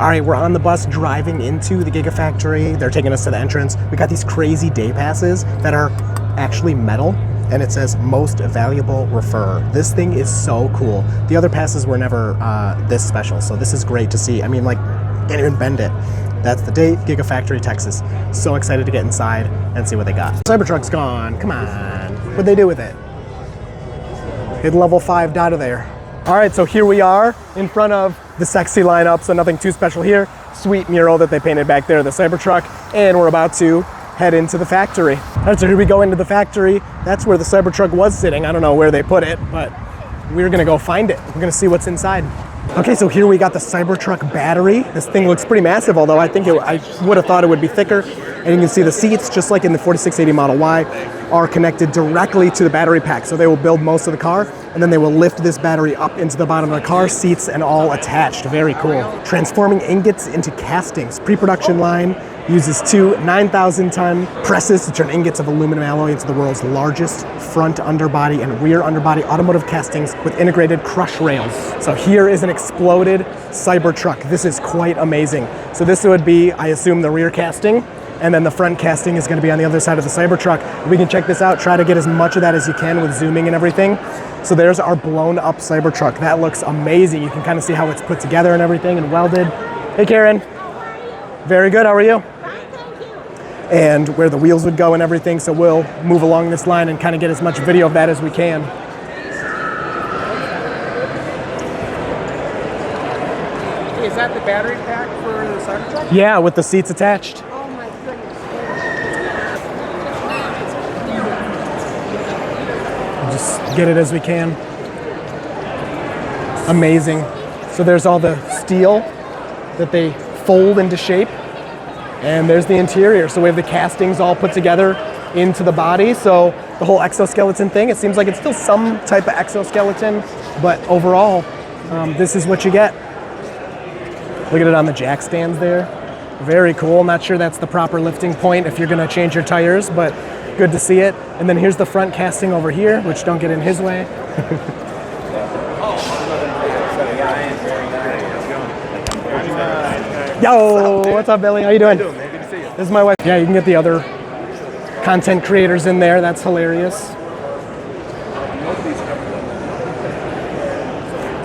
All right, we're on the bus driving into the Gigafactory. They're taking us to the entrance. We got these crazy day passes that are actually metal, and it says most valuable refer. This thing is so cool. The other passes were never this special, so this is great to see. I mean, like, can't even bend it. That's the date, Gigafactory, Texas. So excited to get inside and see what they got. Cybertruck's gone, come on. What'd they do with it? It level 5'd out of there. All right, so here we are in front of the sexy lineup, so nothing too special here. Sweet mural that they painted back there, the Cybertruck, and we're about to head into the factory. All right, so here we go into the factory. That's where the Cybertruck was sitting. I don't know where they put it, but we're gonna go find it. We're gonna see what's inside. Okay, so here we got the Cybertruck battery. This thing looks pretty massive, although I think I would have thought it would be thicker. And you can see the seats, just like in the 4680 Model Y, are connected directly to the battery pack. So they will build most of the car, and then they will lift this battery up into the bottom of the car, seats and all attached. Very cool. Transforming ingots into castings. Pre-production line uses two 9,000-ton presses to turn ingots of aluminum alloy into the world's largest front underbody and rear underbody automotive castings with integrated crush rails. So here is an exploded Cybertruck. This is quite amazing. So this would be, I assume, the rear casting, and then the front casting is going to be on the other side of the Cybertruck. We can check this out, try to get as much of that as you can with zooming and everything. So there's our blown up Cybertruck. That looks amazing. You can kind of see how it's put together and everything and welded. Hey Karen. Very good, how are you? And where the wheels would go and everything, so we'll move along this line and kind of get as much video of that as we can. Is that the battery pack for the Cybertruck? Yeah, with the seats attached. Oh my goodness. Just get it as we can. Amazing. So there's all the steel that they fold into shape. And there's the interior. So we have the castings all put together into the body. So the whole exoskeleton thing, it seems like it's still some type of exoskeleton, but overall, this is what you get. Look at it on the jack stands there. Very cool. Not sure that's the proper lifting point if you're gonna change your tires, but good to see it. And then here's the front casting over here, which don't get in his way. Yo, what's up, Billy? How you doing? Good to see you. This is my wife. Yeah, you can get the other content creators in there. That's hilarious.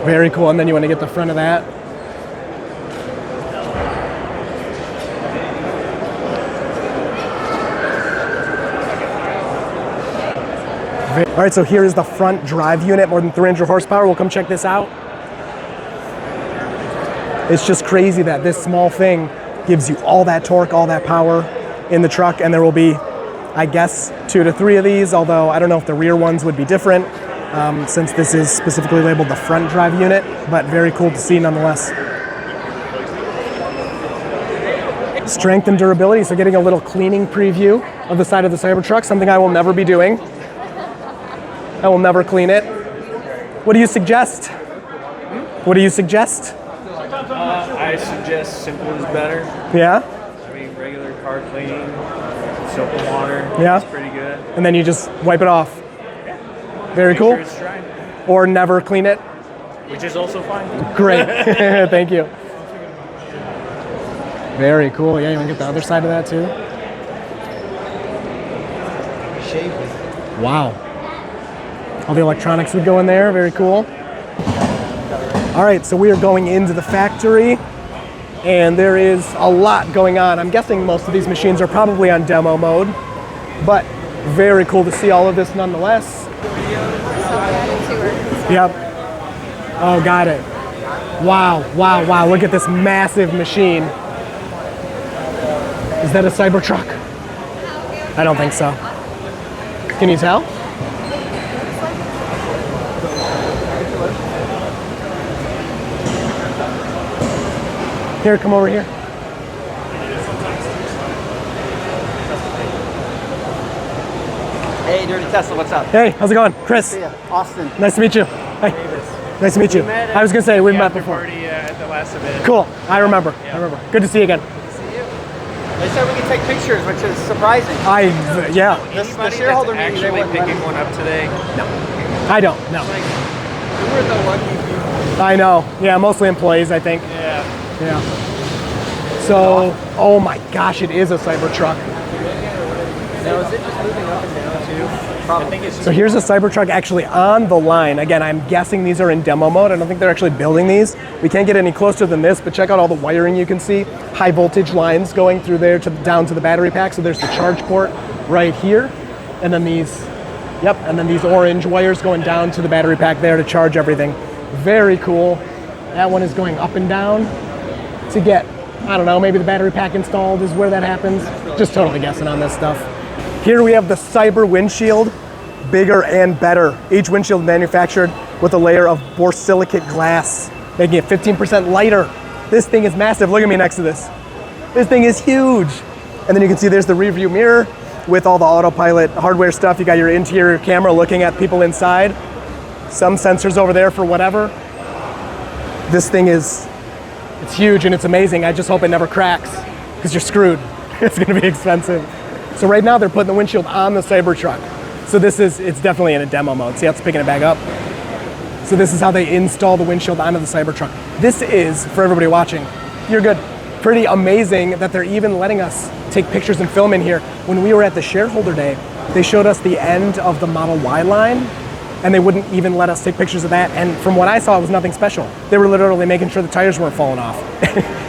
Very cool. And then you want to get the front of that. All right, so here is the front drive unit, more than 300 horsepower. We'll come check this out. It's just crazy that this small thing gives you all that torque, all that power in the truck, and there will be, I guess, 2 to 3 of these, although I don't know if the rear ones would be different since this is specifically labeled the front drive unit, but very cool to see nonetheless. Strength and durability, so getting a little cleaning preview of the side of the Cybertruck, something I will never be doing. I will never clean it. What do you suggest? What do you suggest? I suggest simple is better. Yeah? I mean, regular car cleaning, soap and water. Yeah. It's pretty good. And then you just wipe it off. Very cool. Make sure it's dry, Or never clean it. which is also fine. Great. Thank you. Very cool. Yeah, you want to get the other side of that too? Wow. All the electronics would go in there. Very cool. All right, so we are going into the factory, and there is a lot going on. I'm guessing most of these machines are probably on demo mode, but very cool to see all of this nonetheless. Yep. Oh, got it. Wow, wow, wow. Look at this massive machine. Is that a Cybertruck? I don't think so. Can you tell? Here, come over here. Hey, Dirty Tesla, what's up? Hey, how's it going? Chris. See ya. Austin. Nice to meet you. Hey. Nice to meet you. I was gonna say we met before. Party at the last event. Cool. I remember. I remember. Good to see you again. They said we can take pictures, which is surprising. Yeah. The shareholder meeting, they Actually wouldn't let picking me. one up today. I don't. No. Like, who are the lucky people? I know. Yeah, mostly employees, I think. Yeah. Yeah. So, oh my gosh, it is a Cybertruck. Now, is it just moving up and down too? Probably. I think it's So here's a Cybertruck actually on the line. Again, I'm guessing these are in demo mode. I don't think they're actually building these. We can't get any closer than this, but check out all the wiring you can see. High voltage lines going through there down to the battery pack. So there's the charge port right here. And then these, yep, and then these orange wires going down to the battery pack there to charge everything. Very cool. That one is going up and down to get, I don't know, maybe the battery pack installed is where that happens. Just totally guessing on this stuff. Here we have the Cyber windshield, bigger and better. Each windshield manufactured with a layer of borosilicate glass, making it 15% lighter. This thing is massive. Look at me next to this. This thing is huge. And then you can see there's the rear view mirror with all the autopilot hardware stuff. You got your interior camera looking at people inside. Some sensors over there for whatever. This thing is, it's huge and it's amazing. I just hope it never cracks because you're screwed. It's gonna be expensive. So right now they're putting the windshield on the Cybertruck. So it's definitely in a demo mode. See how it's picking it back up? So this is how they install the windshield onto the Cybertruck. This is, for everybody watching, you're good, pretty amazing that they're even letting us take pictures and film in here. When we were at the shareholder day, they showed us the end of the Model Y line, and they wouldn't even let us take pictures of that. And from what I saw, it was nothing special. They were literally making sure the tires weren't falling off.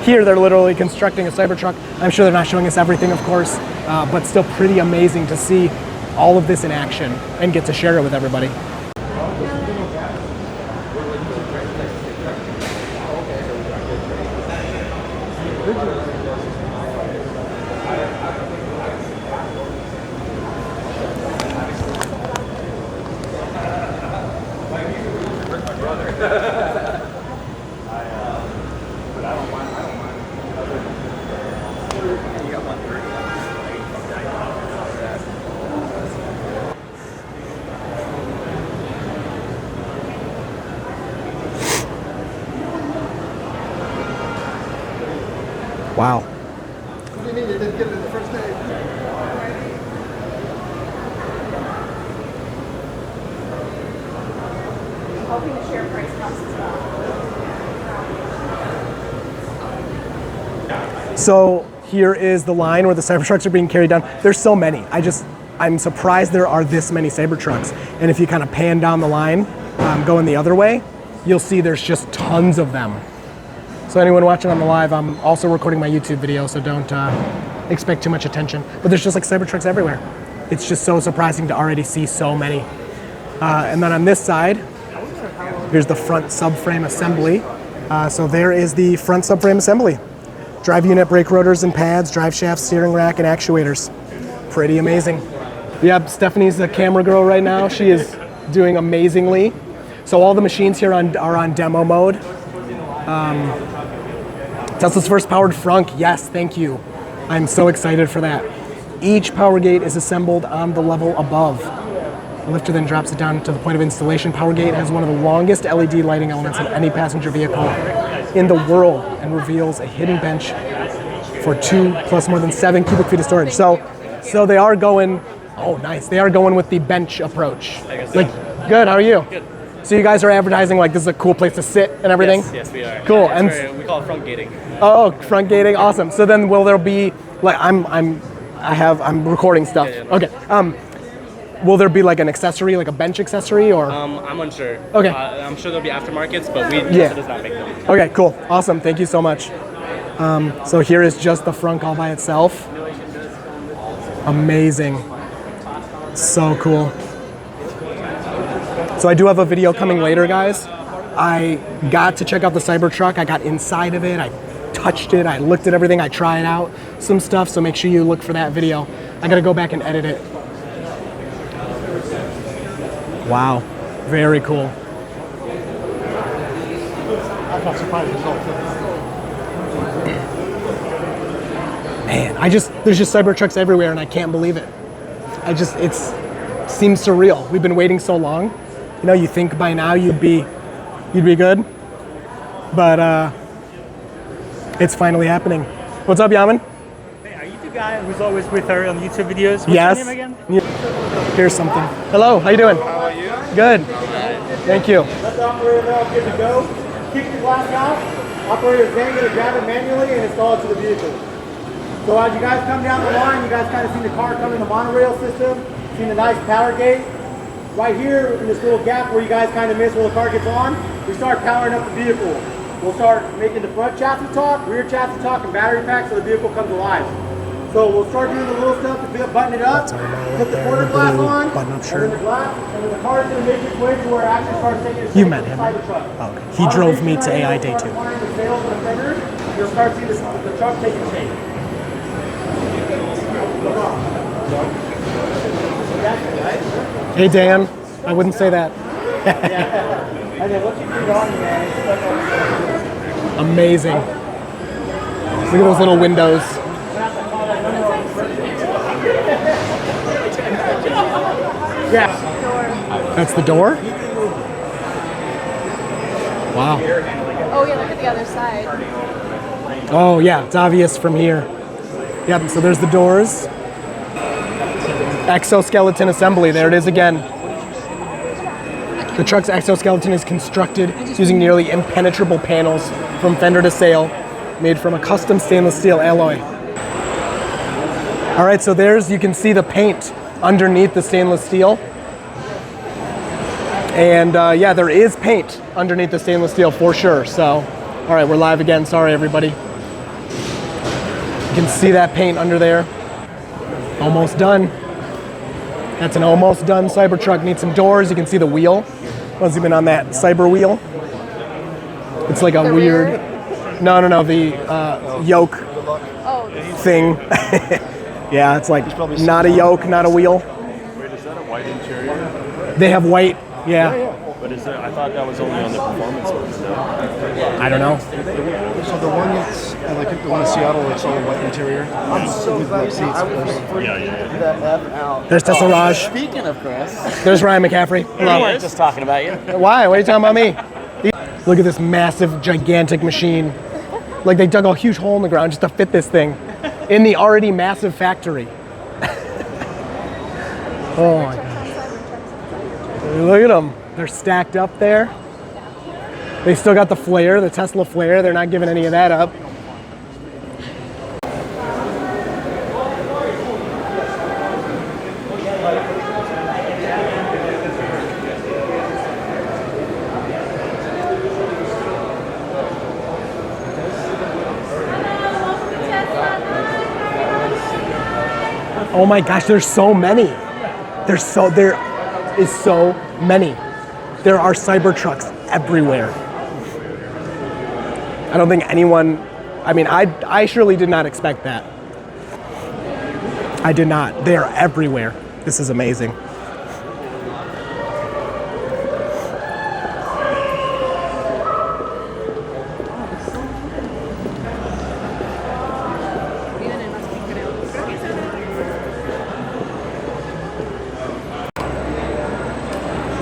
Here, they're literally constructing a Cybertruck. I'm sure they're not showing us everything, of course, but still pretty amazing to see all of this in action and get to share it with everybody. Wow. What do you mean you didn't get it in the first day? Hoping the share price comes as well. So here is the line where the Cybertrucks are being carried down. There's so many. I'm surprised there are this many Cybertrucks. And if you kind of pan down the line, going the other way, you'll see there's just tons of them. So anyone watching on the live, I'm also recording my YouTube video, so don't expect too much attention. But there's just like Cybertrucks everywhere. It's just so surprising to already see so many. And then on this side, here's the front subframe assembly. So there is the front subframe assembly. Drive unit, brake rotors and pads, drive shaft, steering rack, and actuators. Pretty amazing. Yep, Stephanie's the camera girl right now. She is doing amazingly. So all the machines here are on demo mode. Tesla's first powered frunk, yes, thank you. I'm so excited for that. Each power gate is assembled on the level above. The lifter then drops it down to the point of installation. Power gate has one of the longest LED lighting elements in any passenger vehicle in the world and reveals a hidden bench for 2 plus more than 7 cubic feet of storage. So they are going, oh nice, they are going with the bench approach. Like, good, how are you? Good. So you guys are advertising like this is a cool place to sit and everything? Yes, we are. Cool. Yeah, And we call it front gating. oh, front gating, awesome. So then will there be like I'm recording stuff. Yeah. Okay. Will there be like an accessory, like a bench accessory, or? I'm unsure. Okay. I'm sure there'll be aftermarkets, but Yeah. does not make them. Okay, cool, awesome. Thank you so much. So here is just the frunk all by itself. Amazing. So cool. So I do have a video coming later, guys. I got to check out the Cybertruck. I got inside of it. I touched it. I looked at everything. I tried out some stuff. So make sure you look for that video. I gotta go back and edit it. Wow, very cool. I'm not surprised it's all Man, there's just Cybertrucks everywhere and I can't believe it. It seems surreal. We've been waiting so long. You know, you think by now you'd be good, but it's finally happening. What's up, Yaman? Hey, are you the guy who's always with her on YouTube videos? What's Yes. your name again? Yeah. Here's something. Hello, how you doing? How are you? Good. Thank you. Let the operator know I'm good to go. Kick the glass out. Operator is then going to grab it manually and install it to the vehicle. So as you guys come down the line, you guys kind of see the car come in the monorail system, see the nice power gate. Right here in this little gap where you guys kind of miss where the car gets on, we start powering up the vehicle. We'll start making the front chassis talk, rear chassis talk, and battery pack so the vehicle comes alive. So we'll start doing the little stuff to button it up, put the quarter glass on, and then the glass, and then the car is going to make its way to where it actually starts taking its You met him. Cybertruck. Oh, okay. He drove me to AI Day 2. You'll start seeing the truck taking shape. Hey Dan, I wouldn't say that. And then once you put it on, man, it's like Amazing. Look at those little windows. yeah. That's the door? Wow. Oh yeah, look at the other side. Oh yeah, it's obvious from here. Yep, so there's the doors. Exoskeleton assembly, there it is again. The truck's exoskeleton is constructed using nearly impenetrable panels from fender to sail, made from a custom stainless steel alloy. All right, so you can see the paint underneath the stainless steel. And yeah, there is paint underneath the stainless steel for sure. So, all right, we're live again. Sorry, everybody. You can see that paint under there. Almost done. That's an almost done Cybertruck. Needs some doors. You can see the wheel. Let's zoom in on that Cyber wheel. It's like a weird. No, the yoke thing. Yeah, it's like not a yoke, not a wheel. Wait, is that a white interior? They have white. Yeah. But is that? I thought that was only on the performance ones. No. I don't know. So the one that's like the one in Seattle, it's all white interior. I'm so glad seats. There's Tesla Raj. Speaking of Chris, There's Ryan McCaffrey. we weren't just talking about you. Why? What are you talking about me? Look at this massive, gigantic machine. Like they dug a huge hole in the ground just to fit this thing in the already massive factory. Oh my God. Look at them. They're stacked up there. They still got the flare, the Tesla flare. They're not giving any of that up. Oh my gosh, there's so many. There is so many. There are Cybertrucks everywhere. I don't think anyone, I surely did not expect that. I did not. They are everywhere. This is amazing.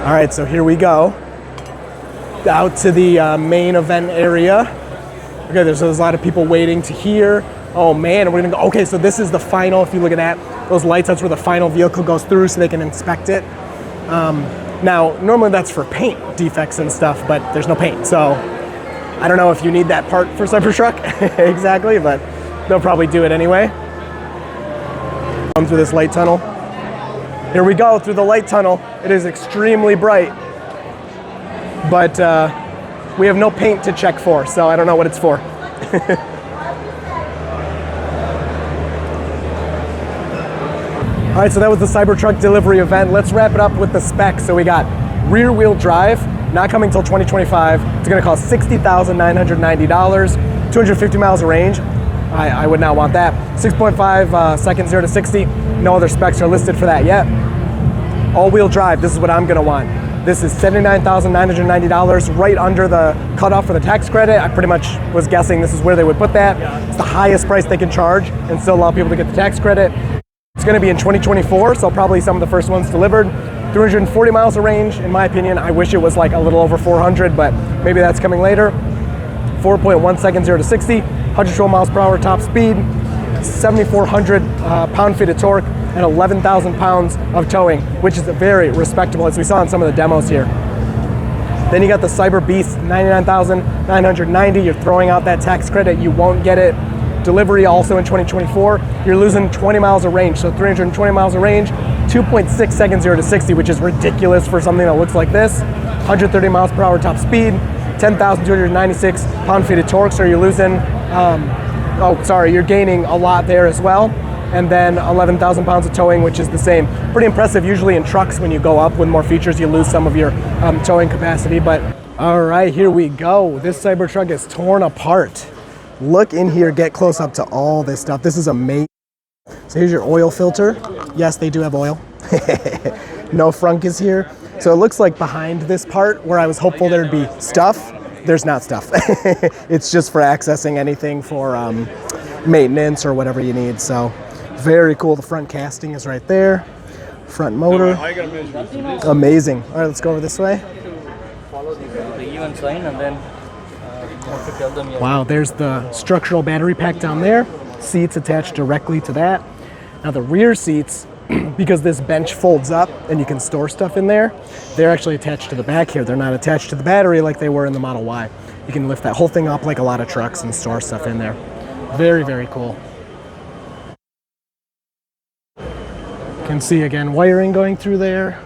All right, so here we go. Out to the main event area. Okay, there's a lot of people waiting to hear. Oh man, we're gonna go. Okay, so this is the final, if you look at that, those lights, that's where the final vehicle goes through so they can inspect it. Now, normally that's for paint defects and stuff, but there's no paint. So I don't know if you need that part for Cybertruck exactly, but they'll probably do it anyway. Come through this light tunnel. Here we go through the light tunnel. It is extremely bright, but we have no paint to check for, so I don't know what it's for. All right, so that was the Cybertruck delivery event. Let's wrap it up with the specs. So we got rear wheel drive, not coming till 2025. It's gonna cost $60,990, 250 miles of range. I would not want that. 6.5 seconds 0 to 60. No other specs are listed for that yet. All-wheel drive, this is what I'm gonna want. This is $79,990, right under the cutoff for the tax credit. I pretty much was guessing this is where they would put that. It's the highest price they can charge and still allow people to get the tax credit. It's gonna be in 2024, so probably some of the first ones delivered. 340 miles of range, in my opinion. I wish it was like a little over 400, but maybe that's coming later. 4.1 seconds 0 to 60, 112 miles per hour top speed, 7,400 pound-feet of torque, and 11,000 pounds of towing, which is very respectable, as we saw in some of the demos here. Then you got the Cyber Beast, $99,990. You're throwing out that tax credit. You won't get it. Delivery also in 2024. You're losing 20 miles of range, so 320 miles of range, 2.6 seconds 0 to 60, which is ridiculous for something that looks like this. 130 miles per hour top speed, 10,296 pound-feet of torque, so you're losing, you're gaining a lot there as well. And then 11,000 pounds of towing, which is the same. Pretty impressive. Usually in trucks, when you go up with more features, you lose some of your towing capacity. But all right, here we go. This Cybertruck is torn apart. Look in here, get close up to all this stuff. This is amazing. So here's your oil filter. Yes, they do have oil. No frunk is here. So it looks like behind this part where I was hopeful there'd be stuff, there's not stuff. It's just for accessing anything for maintenance or whatever you need. So very cool. The front casting is right there. Front motor. Amazing. All right, let's go over this way. Follow the UN sign and then you have to tell them your Wow, there's the structural battery pack down there. Seats attached directly to that. Now the rear seats, because this bench folds up and you can store stuff in there, they're actually attached to the back here. They're not attached to the battery like they were in the Model Y. You can lift that whole thing up like a lot of trucks and store stuff in there. Very, very cool. You can see again wiring going through there.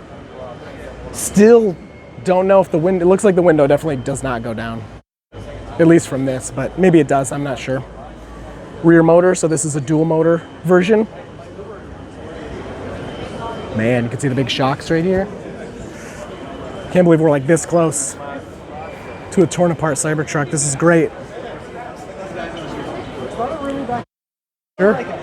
Still don't know if the window, it looks like the window definitely does not go down. At least from this, but maybe it does, I'm not sure. Rear motor, so this is a dual motor version. Man, you can see the big shocks right here. Can't believe we're like this close to a torn apart Cybertruck. This is great. Sure.